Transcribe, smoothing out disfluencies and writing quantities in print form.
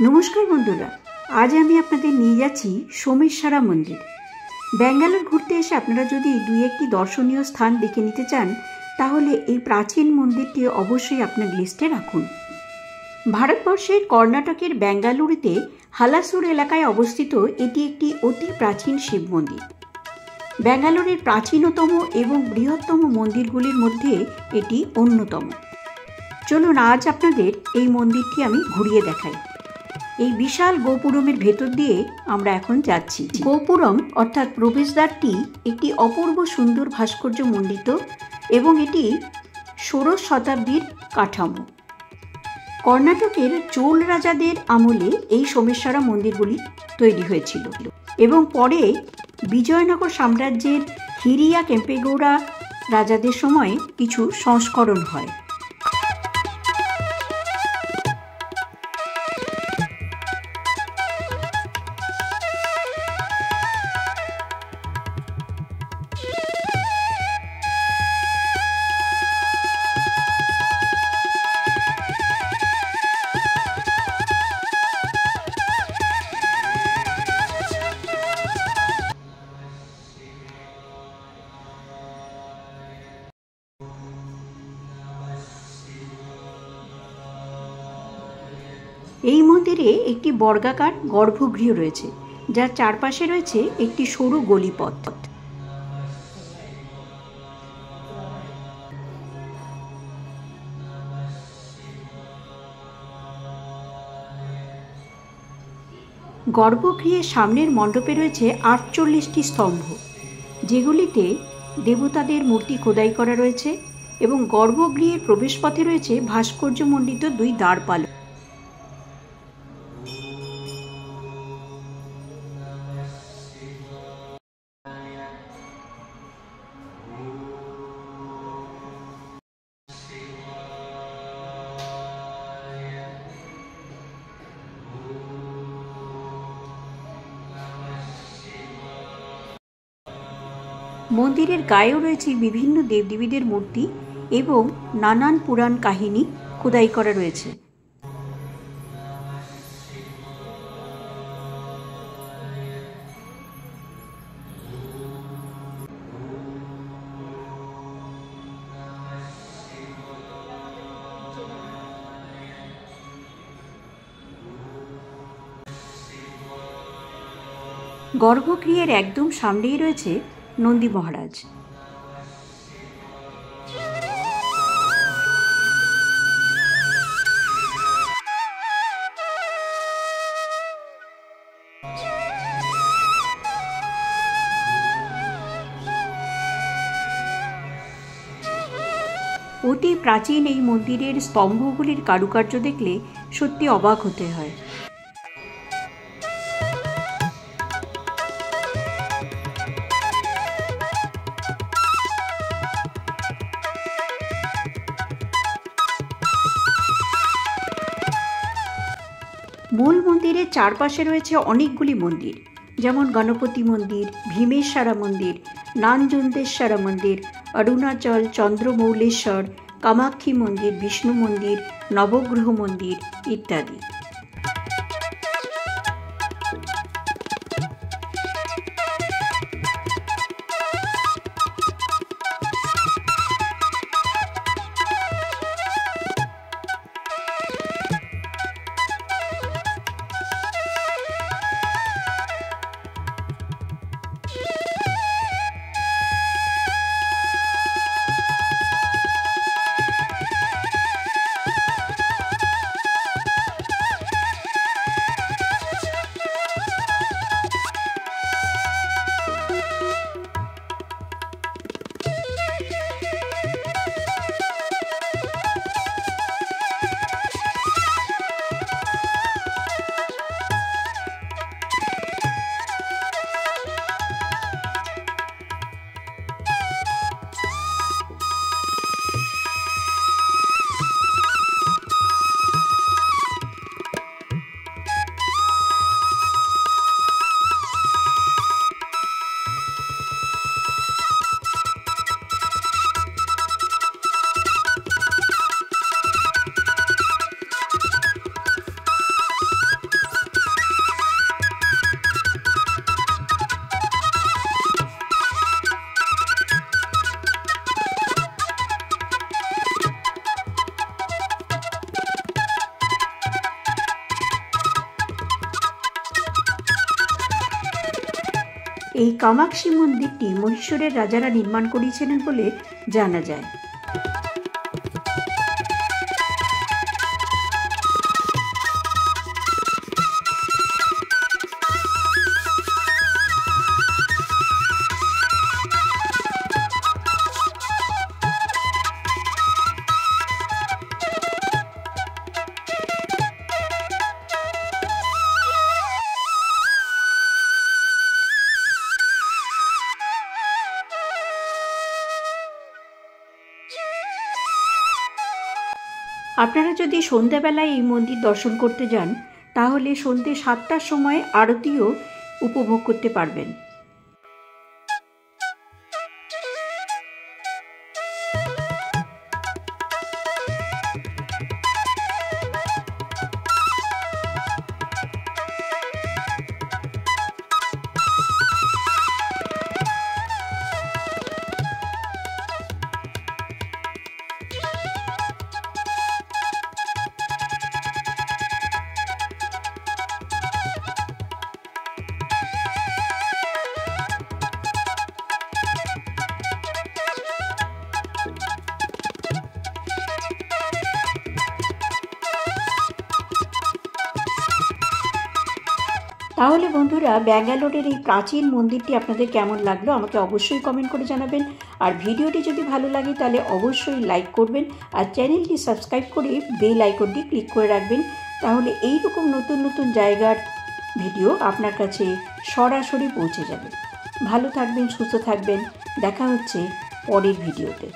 নমস্কার বন্ধুরা, আজ আমি আপনাদের নিয়ে যাচ্ছি সোমেশ্বরা মন্দির। ব্যাঙ্গালোর ঘুরতে এসে আপনারা যদি দুই একটি দর্শনীয় স্থান দেখে নিতে চান, তাহলে এই প্রাচীন মন্দিরটি অবশ্যই আপনার লিস্টে রাখুন। ভারতবর্ষের কর্ণাটকের বেঙ্গালুরুতে হালাসুর এলাকায় অবস্থিত এটি একটি অতি প্রাচীন শিব মন্দির। ব্যাঙ্গালোরের প্রাচীনতম এবং বৃহত্তম মন্দিরগুলির মধ্যে এটি অন্যতম। চলুন আজ আপনাদের এই মন্দিরটি আমি ঘুরিয়ে দেখাই। এই বিশাল গোপুরমের ভেতর দিয়ে আমরা এখন যাচ্ছি। গোপুরম অর্থাৎ প্রবেশদ্বারটি একটি অপূর্ব সুন্দর ভাস্কর্য মণ্ডিত এবং এটি ষোড়শ শতাব্দীর কাঠামো। কর্ণাটকের চোল রাজাদের আমলে এই সোমেশ্বরা মন্দিরগুলি তৈরি হয়েছিল এবং পরে বিজয়নগর সাম্রাজ্যের হিরিয়া কেম্পেগৌড়া রাজাদের সময় কিছু সংস্করণ হয়। এই মন্দিরে একটি বর্গাকার গর্ভগৃহ রয়েছে, যার চারপাশে রয়েছে একটি সরু গলিপথ। গর্ভগৃহের সামনের মণ্ডপে রয়েছে 48টি স্তম্ভ, যেগুলিতে দেবতাদের মূর্তি খোদাই করা রয়েছে এবং গর্ভগৃহের প্রবেশপথে রয়েছে ভাস্কর্যমণ্ডিত দুই দ্বারপালক। মন্দিরের গায়েও রয়েছে বিভিন্ন দেবদেবীদের মূর্তি এবং নানান পুরাণ কাহিনী খোদাই করা রয়েছে। গর্ভগৃহের একদম সামনেই রয়েছে নন্দী মহারাজ। অতি প্রাচীন এই মন্দিরের স্তম্ভগুলির কারুকার্য দেখলে সত্যি অবাক হতে হয়। মূল মন্দিরের চারপাশে রয়েছে অনেকগুলি মন্দির, যেমন গণপতি মন্দির, ভীমেশ্বরা মন্দির, নানজুন্দেশ্বরা মন্দির, অরুণাচল চন্দ্রমৌলেশ্বর, কামাক্ষী মন্দির, বিষ্ণু মন্দির, নবগ্রহ মন্দির ইত্যাদি। এই কামাক্ষী মন্দিরটি মহীশূরের রাজারা নির্মাণ করেছিলেন বলে জানা যায়। আপনারা যদি সন্ধ্যাবেলায় এই মন্দির দর্শন করতে যান তাহলে সন্ধ্যে 7টার সময় আরতিও উপভোগ করতে পারবেন। তাহলে বন্ধুরা, ব্যাঙ্গালোরের এই প্রাচীন মন্দিরটি আপনাদের কেমন লাগলো আমাকে অবশ্যই কমেন্ট করে জানাবেন। আর ভিডিওটি যদি ভালো লাগে তাহলে অবশ্যই লাইক করবেন আর চ্যানেলটি সাবস্ক্রাইব করে বেল আইকনটি ক্লিক করে রাখবেন। তাহলে এই রকম নতুন নতুন জায়গার ভিডিও আপনার কাছে সরাসরি পৌঁছে যাবে। ভালো থাকবেন, সুস্থ থাকবেন। দেখা হচ্ছে পরের ভিডিওতে।